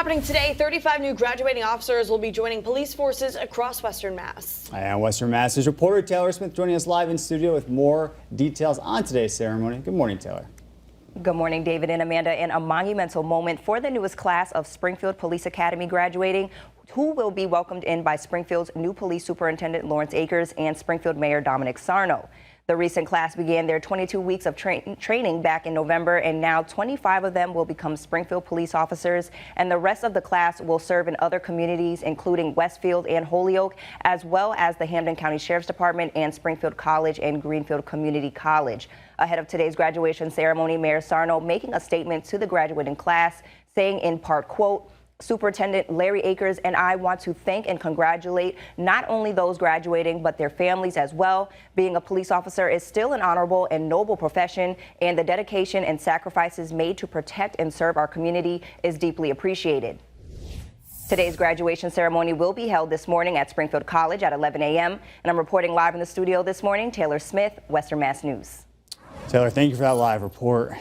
Happening today, 35 new graduating officers will be joining police forces across Western Mass. And Western Mass's reporter Taylor Smith joining us live in studio with more details on today's ceremony. Good morning, Taylor. Good morning, David and Amanda. And a monumental moment for the newest class of Springfield Police Academy graduating, who will be welcomed in by Springfield's new police superintendent Lawrence Akers and Springfield Mayor Domenic. The recent class began their 22 weeks of training back in November, and now 25 of them will become Springfield police officers, and the rest of the class will serve in other communities, including Westfield and Holyoke, as well as the Hampden County Sheriff's Department and Springfield College and Greenfield Community College. Ahead of today's graduation ceremony, Mayor Sarno making a statement to the graduating class, saying in part, quote, "Superintendent Larry Akers and I want to thank and congratulate not only those graduating, but their families as well. Being a police officer is still an honorable and noble profession, and the dedication and sacrifices made to protect and serve our community is deeply appreciated." Today's graduation ceremony will be held this morning at Springfield College at 11 a.m. And I'm reporting live in the studio this morning, Taylor Smith, Western Mass News. Taylor, thank you for that live report.